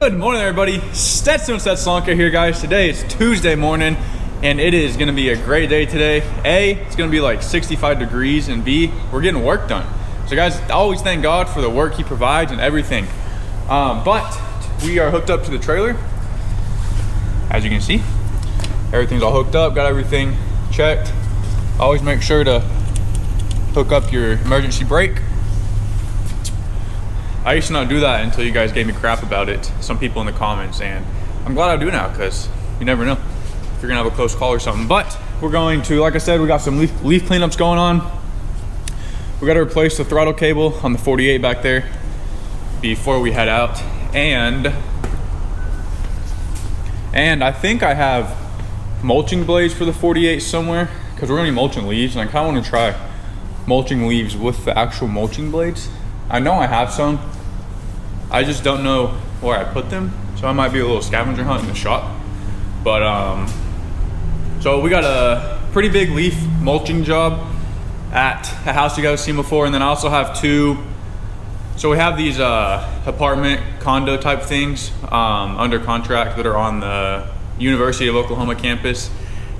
Good morning, everybody. Stetson Stetslonka here, guys. Today is Tuesday morning, and it is going to be a great day today. A, it's going to be like 65 degrees, and B, we're getting work done. So, guys, I always thank God for the work He provides and everything. But we are hooked up to the trailer. As you can see, everything's all hooked up, got everything checked. Always make sure to hook up your emergency brake. I used to not do that until you guys gave me crap about it, some people in the comments, and I'm glad I do now, because you never know if you're gonna have a close call or something. But we're going to, like I said, we got some leaf cleanups going on. We got to replace the throttle cable on the 48 back there before we head out, and I think I have mulching blades for the 48 somewhere, because we're gonna be mulching leaves, and I kind of want to try mulching leaves with the actual mulching blades. I know I have some, I just don't know where I put them, so I might be a little scavenger hunt in the shop. But so we got a pretty big leaf mulching job at a house you guys have seen before, and then I also have two. So we have these apartment condo type things under contract that are on the University of Oklahoma campus,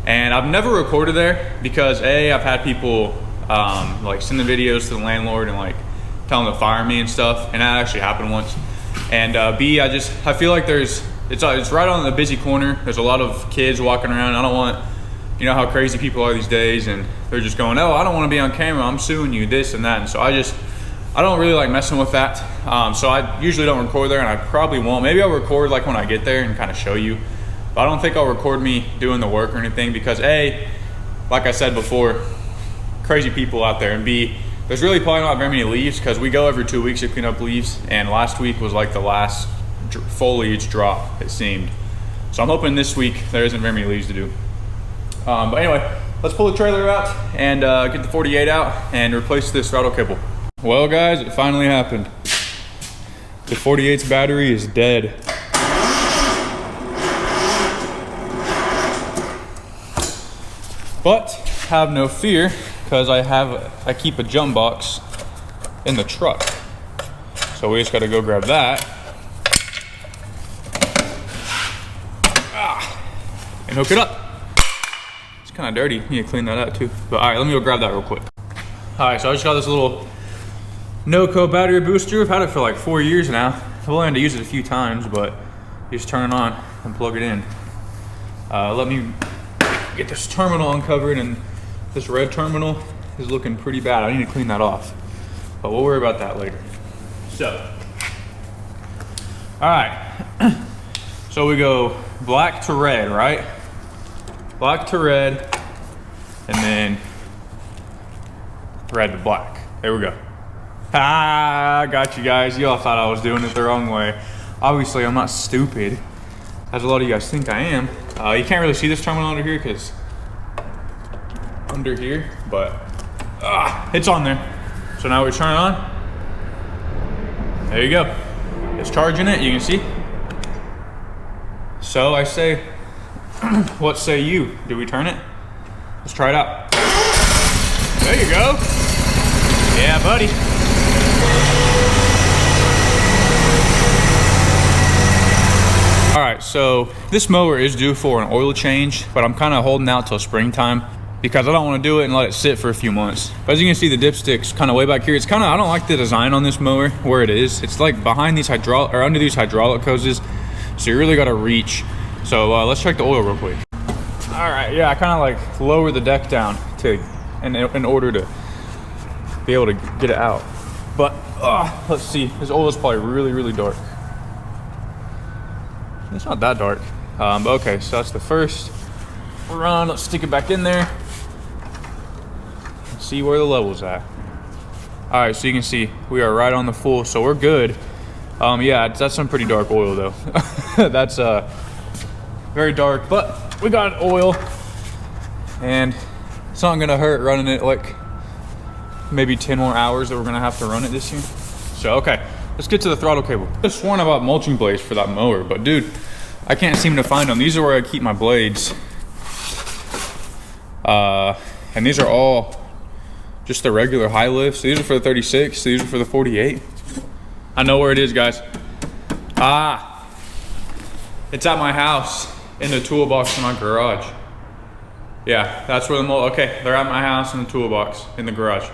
and I've never recorded there because A, I've had people like send the videos to the landlord and like tell them to fire me and stuff, and that actually happened once. And B, I feel like it's right on the busy corner. There's a lot of kids walking around. I don't want, you know how crazy people are these days, and they're just going, oh, I don't want to be on camera, I'm suing you, this and that. And so I don't really like messing with that. So I usually don't record there, and I probably won't. Maybe I'll record like when I get there and kind of show you, but I don't think I'll record me doing the work or anything, because A, like I said before, crazy people out there, and B, there's really probably not very many leaves, because we go every 2 weeks to clean up leaves, and last week was like the last foliage drop, it seemed. So I'm hoping this week there isn't very many leaves to do. But anyway, let's pull the trailer out and get the 48 out and replace this throttle cable. Well, guys, it finally happened. The 48's battery is dead. But have no fear, because I keep a jump box in the truck. So we just gotta go grab that. And hook it up. It's kind of dirty, need to clean that out too. But all right, let me go grab that real quick. All right, so I just got this little NOCO battery booster. I've had it for like 4 years now. I've only had to use it a few times, but you just turn it on and plug it in. Let me get this terminal uncovered, and this red terminal is looking pretty bad. I need to clean that off, but we'll worry about that later. So, all right. So we go black to red, right? Black to red, and then red to black. There we go. Ah, got you guys. You all thought I was doing it the wrong way. Obviously, I'm not stupid, as a lot of you guys think I am. You can't really see this terminal under here, because under here, but it's on there. So now we turn it on. There you go. It's charging it, you can see. So I say, what say you? Do we turn it? Let's try it out. There you go. Yeah, buddy. All right, so this mower is due for an oil change, but I'm kind of holding out till springtime, because I don't want to do it and let it sit for a few months. But as you can see, the dipstick's kind of way back here. It's kind of, I don't like the design on this mower where it is. It's like behind these under these hydraulic hoses, so you really got to reach. So let's check the oil real quick. All right, yeah, I kind of like lower the deck down in order to be able to get it out. But let's see, this oil is probably really, really dark. It's not that dark. But okay, so that's the first run. Let's stick it back in there. See where the level's at. All right, so you can see we are right on the full, so we're good. Yeah, that's some pretty dark oil though. That's very dark, but we got oil, and it's not gonna hurt running it like maybe 10 more hours that we're gonna have to run it this year. So okay, let's get to the throttle cable. I just sworn about mulching blades for that mower, but dude, I can't seem to find them. These are where I keep my blades. And these are all just the regular high lifts. These are for the 36, these are for the 48. I know where it is, guys. Ah, It's at my house in the toolbox in my garage. Yeah, that's where the okay, they're at my house in the toolbox in the garage.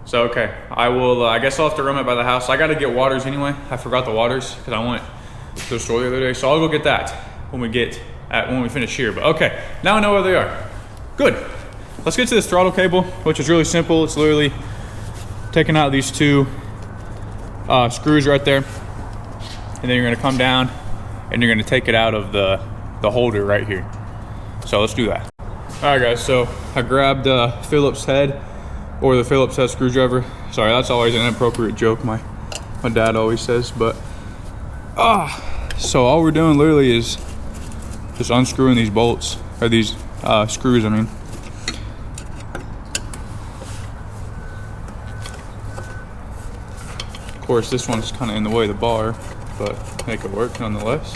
So, okay, I will, I guess I'll have to run it by the house. I gotta get waters anyway. I forgot the waters because I went to the store the other day. So I'll go get that when we finish here. But okay, now I know where they are. Good. Let's get to this throttle cable, which is really simple. It's literally taking out these two screws right there. And then you're gonna come down and you're gonna take it out of the holder right here. So let's do that. All right guys, so I grabbed the Phillips head, or the Phillips head screwdriver. Sorry, that's always an inappropriate joke my dad always says, but so all we're doing literally is just unscrewing these bolts, or these screws, I mean. Of course, this one's kind of in the way of the bar, but make it work nonetheless.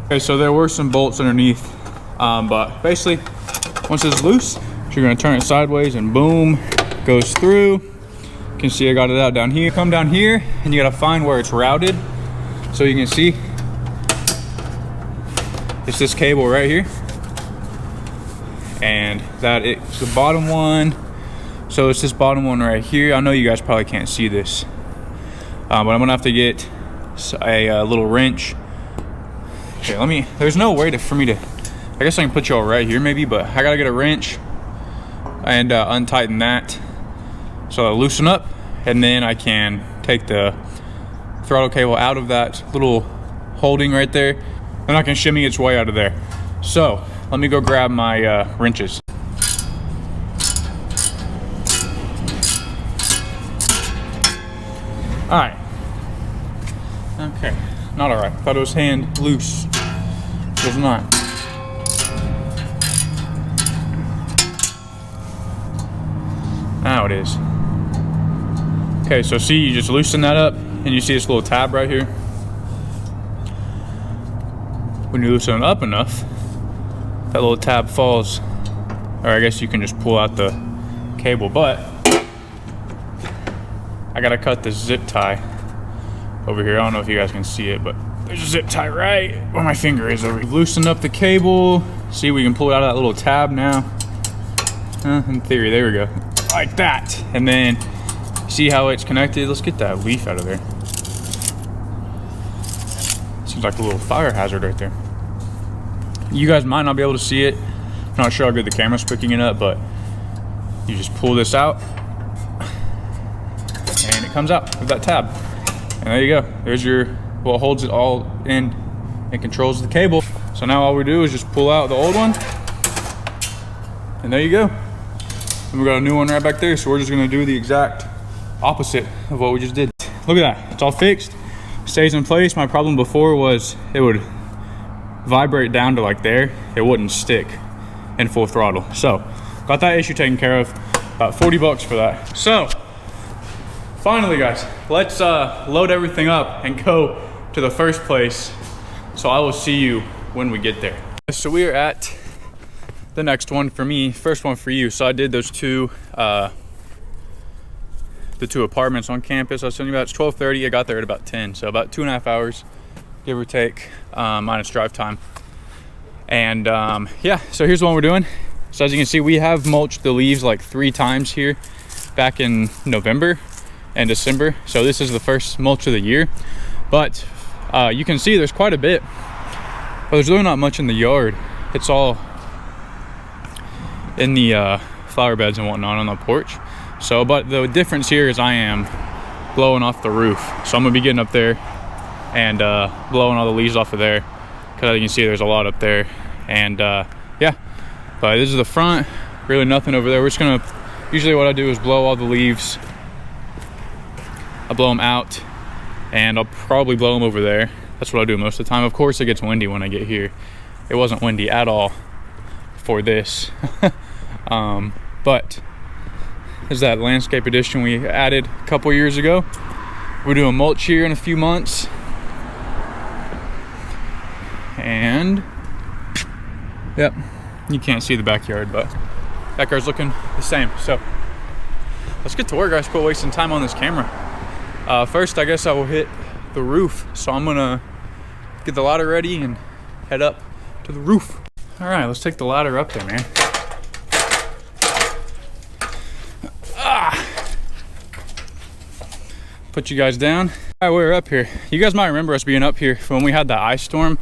Okay, so there were some bolts underneath, but basically, once it's loose, you're gonna turn it sideways and boom, goes through. You can see I got it out down here. Come down here and you gotta find where it's routed. So you can see, it's this cable right here. And it's the bottom one. So it's this bottom one right here. I know you guys probably can't see this, but I'm gonna have to get a little wrench. Okay, there's no way for me to, I guess I can put y'all right here maybe, but I gotta get a wrench and untighten that. So I'll loosen up, and then I can take the throttle cable out of that little holding right there, and I can shimmy its way out of there. So let me go grab my wrenches. All right. Okay, not all right. Thought it was hand loose. It was not. Now it is. Okay, so see, you just loosen that up and you see this little tab right here. When you loosen it up enough, that little tab falls, or I guess you can just pull out the cable, but I gotta cut this zip tie over here. I don't know if you guys can see it, but there's a zip tie right where my finger is over here. Loosen up the cable. See, we can pull it out of that little tab now. In theory, there we go. Like that. And then, see how it's connected? Let's get that leaf out of there. Seems like a little fire hazard right there. You guys might not be able to see it. I'm not sure how good the camera's picking it up, but you just pull this out and it comes out with that tab. And there you go. There's your, well, it holds it all in and controls the cable. So now all we do is just pull out the old one, and there you go. And we got a new one right back there, so we're just gonna do the exact opposite of what we just did. Look at that, it's all fixed, stays in place. My problem before was it would vibrate down to like there, it wouldn't stick in full throttle. So got that issue taken care of, about 40 bucks for that. So finally guys, let's load everything up and go to the first place. So I will see you when we get there. So we are at the next one for me, first one for you. So I did those two, the two apartments on campus I was telling you about. It's 12:30, I got there at about 10. So about 2.5 hours, give or take, minus drive time. And yeah, so here's the one we're doing. So as you can see, we have mulched the leaves like 3 times here back in November and December. So this is the first mulch of the year. But you can see there's quite a bit, but there's really not much in the yard. It's all in the flower beds and whatnot on the porch. So, but the difference here is I am blowing off the roof. So I'm gonna be getting up there and blowing all the leaves off of there, because as you can see there's a lot up there. And yeah, but this is the front, really nothing over there. We're just gonna, usually what I do is blow all the leaves. I blow them out, and I'll probably blow them over there. That's what I do most of the time. Of course it gets windy when I get here. It wasn't windy at all for this. But there's that landscape edition we added a couple years ago. We're doing mulch here in a few months. And yep, you can't see the backyard, but backyard's looking the same. So let's get to work, guys. Quit wasting time on this camera. First, I guess I will hit the roof. So I'm gonna get the ladder ready and head up to the roof. All right, let's take the ladder up there, man. Put you guys down. All right, we're up here. You guys might remember us being up here when we had the ice storm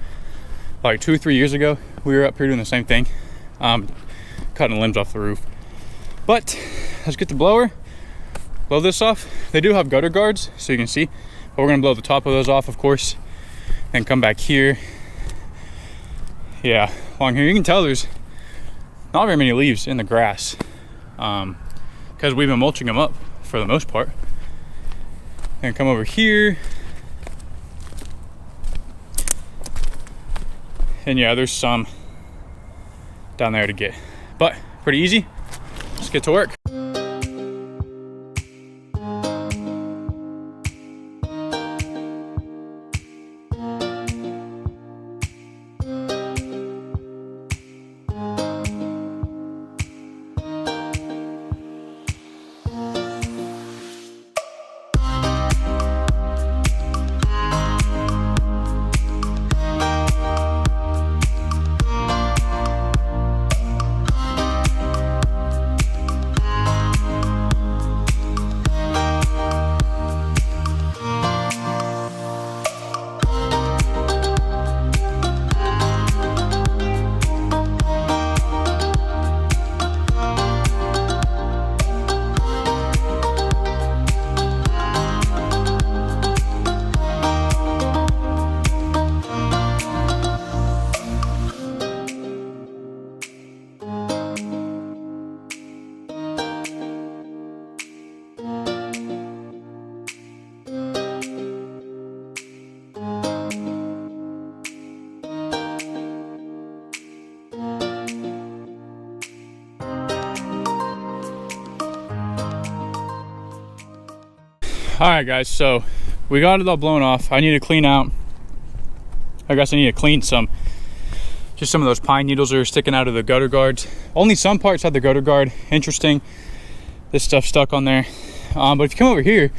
like 2 or 3 years ago. We were up here doing the same thing, cutting limbs off the roof. But let's get the blower, blow this off. They do have gutter guards, so you can see, but we're gonna blow the top of those off, of course, and come back here. Yeah, along here, you can tell there's not very many leaves in the grass, because we've been mulching them up for the most part. And come over here. And yeah, there's some down there to get, but pretty easy. Let's get to work. All right, guys, so we got it all blown off. I need to clean out, I guess I need to clean some of those pine needles that are sticking out of the gutter guards. Only some parts had the gutter guard. Interesting, this stuff stuck on there. But if you come over here,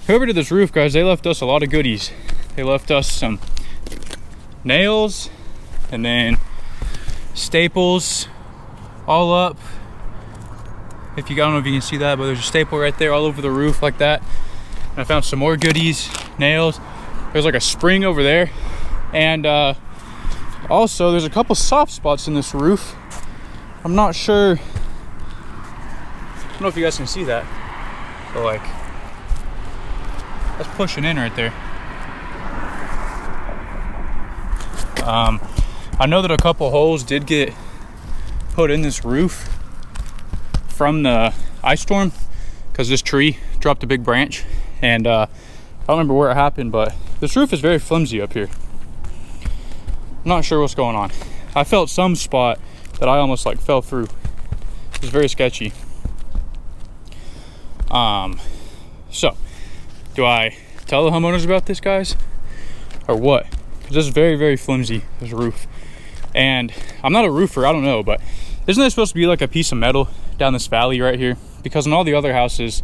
whoever did this roof, guys, they left us a lot of goodies. They left us some nails and then staples all up. If you, I don't know if you can see that, but there's a staple right there all over the roof like that. And I found some more goodies, nails. There's like a spring over there. And also there's a couple soft spots in this roof. I'm not sure, I don't know if you guys can see that, but like, that's pushing in right there. I know that a couple holes did get put in this roof from the ice storm because this tree dropped a big branch, and I don't remember where it happened, but this roof is very flimsy up here. I'm not sure what's going on. I felt some spot that I almost like fell through. It's very sketchy. So do I tell the homeowners about this, guys, or what? Because this is very, very flimsy, this roof. And I'm not a roofer, I don't know, but isn't there supposed to be like a piece of metal down this valley right here? Because in all the other houses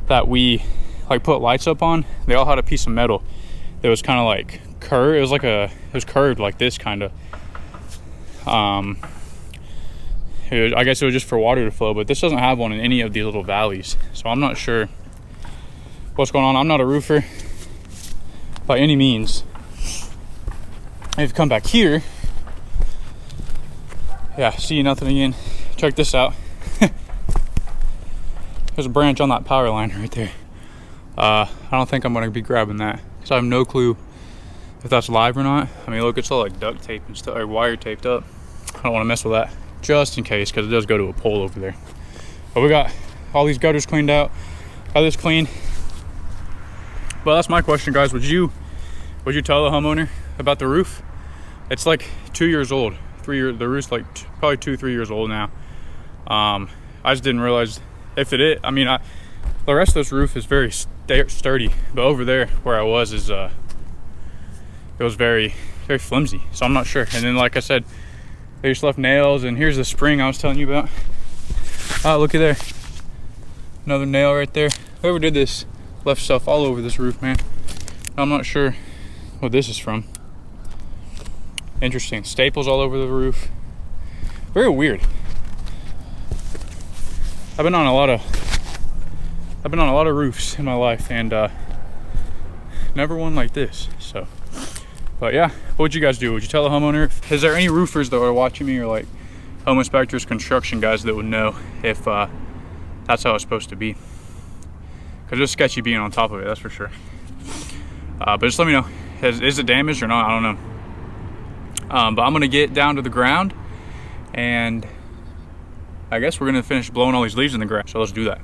that we like put lights up on, they all had a piece of metal that was kind of like curved. It was curved like this, kind of. I guess it was just for water to flow, but this doesn't have one in any of these little valleys. So I'm not sure what's going on. I'm not a roofer by any means. And if you come back here, yeah, see nothing again. Check this out. There's a branch on that power line right there. I don't think I'm gonna be grabbing that because I have no clue if that's live or not. I mean, look, it's all like duct tape and stuff, or wire taped up. I don't want to mess with that just in case, because it does go to a pole over there. But we got all these gutters cleaned out, got this clean. But that's my question, guys. Would you tell the homeowner about the roof? It's like 2 years old. 3 years. The roof's like probably 2-3 years old now. I just didn't realize if it is. I mean, the rest of this roof is very sturdy, but over there where I was is it was very, very flimsy. So I'm not sure. And then, like I said, they just left nails. And here's the spring I was telling you about. Oh, look at there, another nail right there. Whoever did this left stuff all over this roof, man. I'm not sure what this is from. Interesting. Staples all over the roof. Very weird. I've been on a lot of roofs in my life, and never one like this. So, but yeah, what would you guys do? Would you tell the homeowner? Is there any roofers that are watching me, or like home inspectors, construction guys that would know if that's how it's supposed to be? Because it's sketchy being on top of it, that's for sure. But just let me know. Is it damaged or not? I don't know. But I'm gonna get down to the ground, and I guess we're gonna finish blowing all these leaves in the ground. So let's do that.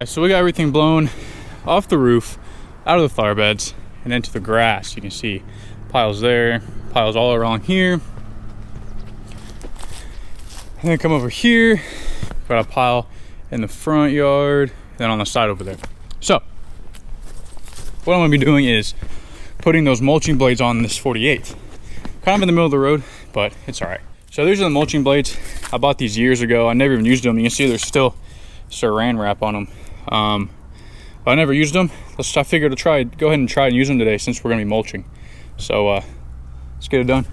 So we got everything blown off the roof, out of the flower beds, and into the grass. You can see piles there, piles all around here. And then come over here, got a pile in the front yard, then on the side over there. So what I'm gonna be doing is putting those mulching blades on this 48. Kind of in the middle of the road, but it's all right. So these are the mulching blades. I bought these years ago. I never even used them. You can see there's still saran wrap on them. But I never used them. I figured to go ahead and try and use them today since we're gonna be mulching. So let's get it done.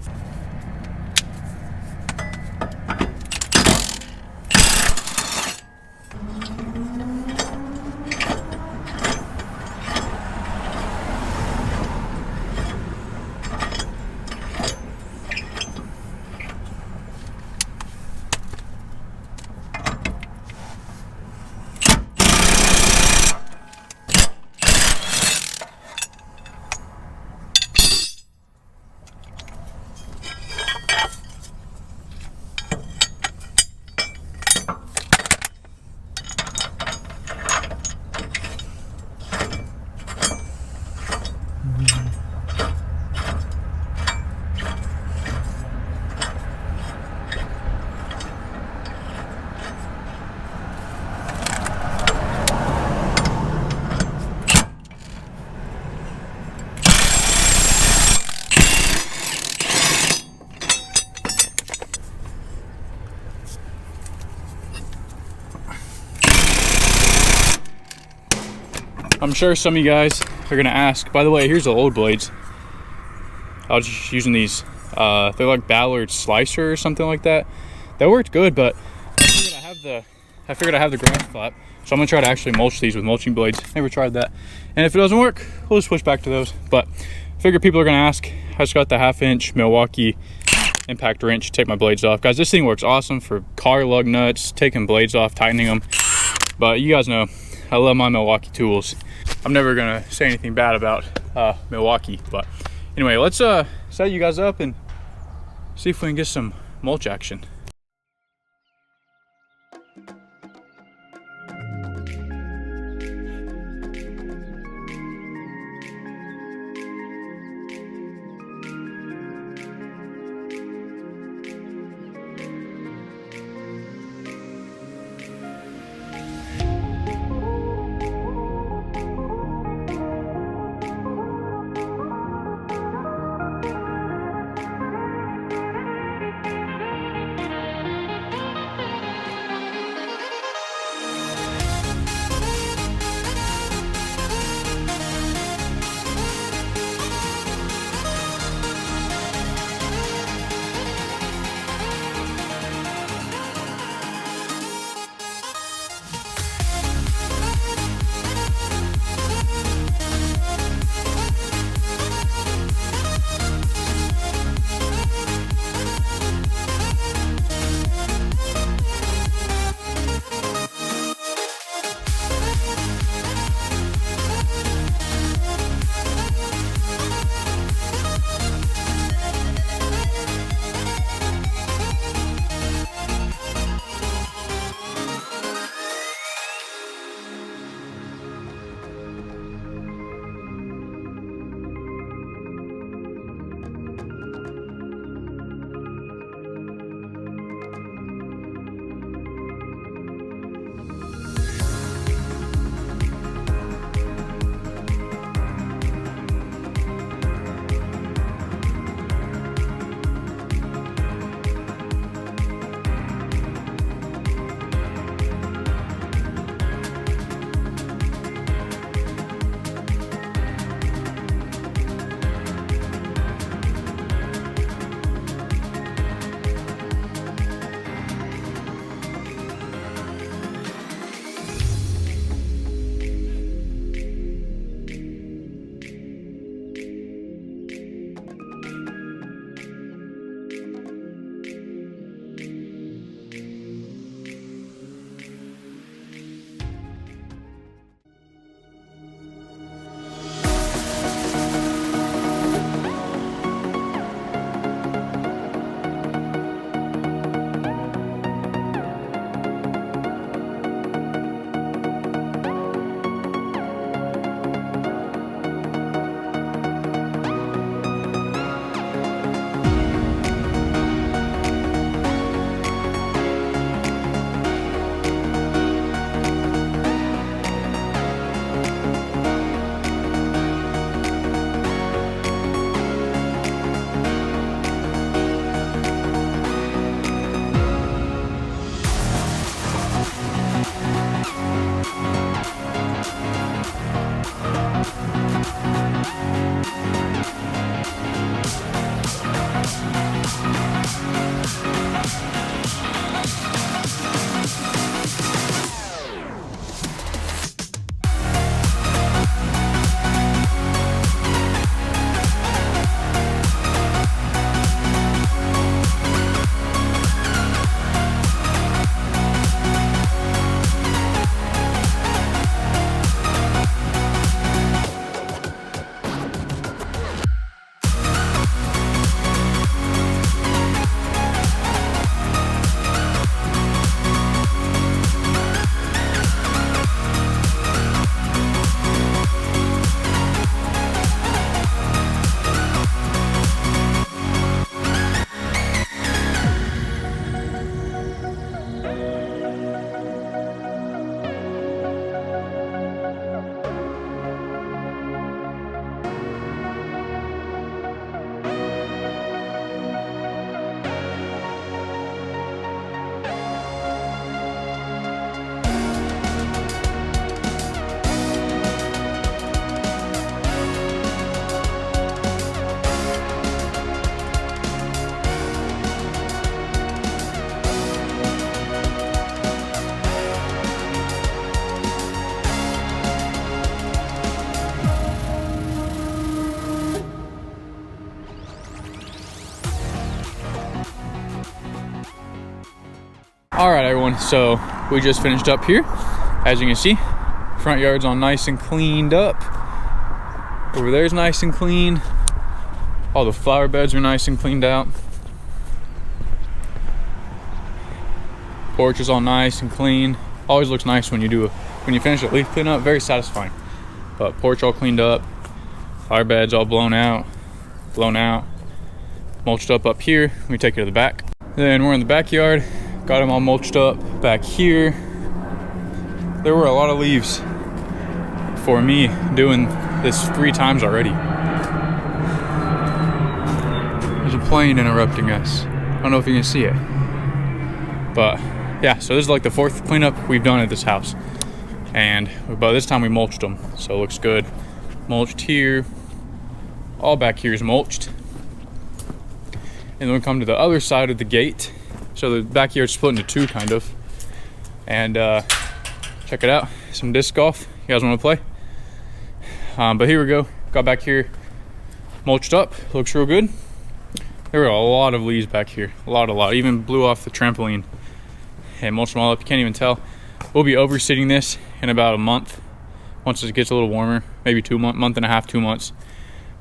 I'm sure some of you guys are gonna ask, by the way, here's the old blades. I was just using these, they're like Ballard Slicer or something like that. That worked good, but I figured I have the ground flap, so I'm gonna try to actually mulch these with mulching blades. Never tried that. And if it doesn't work, we'll just switch back to those. But I figure people are gonna ask. I just got the 1/2" Milwaukee impact wrench to take my blades off. Guys, this thing works awesome for car lug nuts, taking blades off, tightening them. But you guys know, I love my Milwaukee tools. I'm never gonna say anything bad about Milwaukee. But anyway, let's set you guys up and see if we can get some mulch action. All right, everyone, so we just finished up here. As you can see, front yard's all nice and cleaned up. Over there's nice and clean. All the flower beds are nice and cleaned out. Porch is all nice and clean. Always looks nice when you finish a leaf cleanup. Very satisfying. But porch all cleaned up. Flower beds all blown out. Mulched up here. We take it to the back. Then we're in the backyard. Got them all mulched up back here. There were a lot of leaves for me doing this 3 times already. There's a plane interrupting us. I don't know if you can see it. But yeah, so this is like the 4th cleanup we've done at this house. And by this time we mulched them, so it looks good. Mulched here. All back here is mulched. And then we come to the other side of the gate. So the backyard's split into 2 kind of. And check it out, some disc golf. You guys want to play? But here we go. Got back here, mulched up. Looks real good. There were a lot of leaves back here, a lot. Even blew off the trampoline and mulched them all up. You can't even tell. We'll be overseeding this in about a month. Once it gets a little warmer, maybe 2 months, month and a half, 2 months.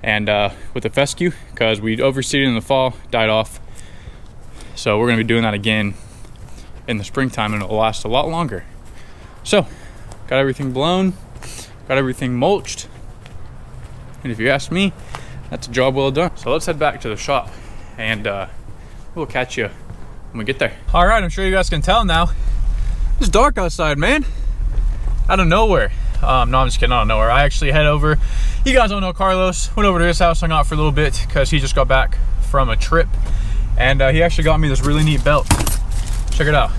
And with the fescue, because we overseeded in the fall, died off. So we're gonna be doing that again in the springtime, and it'll last a lot longer. So, got everything blown, got everything mulched. And if you ask me, that's a job well done. So let's head back to the shop, and we'll catch you when we get there. All right, I'm sure you guys can tell now. It's dark outside, man. Out of nowhere. No, I'm just kidding, out of nowhere. I actually head over, you guys don't know Carlos, went over to his house, hung out for a little bit because he just got back from a trip. And he actually got me this really neat belt. Check it out.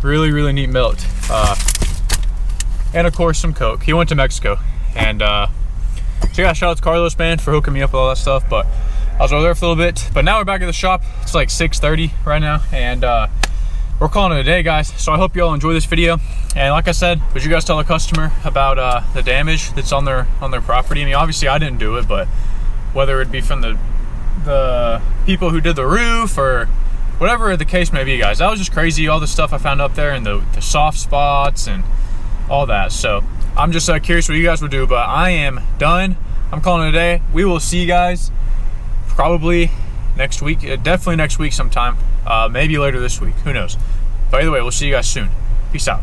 Really neat belt. And of course some Coke. He went to Mexico. And so yeah, shout out to Carlos, man, for hooking me up with all that stuff. But I was over there for a little bit. But now we're back at the shop. It's like 6:30 right now. And we're calling it a day, guys. So I hope you all enjoy this video. And like I said, would you guys tell the customer about the damage that's on their property? I mean, obviously I didn't do it, but whether it be from the people who did the roof or whatever the case may be, guys, that was just crazy. All the stuff I found up there and the soft spots and all that. So I'm just curious what you guys would do, but I am done. I'm calling it a day. We will see you guys probably next week, definitely next week sometime, maybe later this week, who knows. But either way, we'll see you guys soon. Peace out.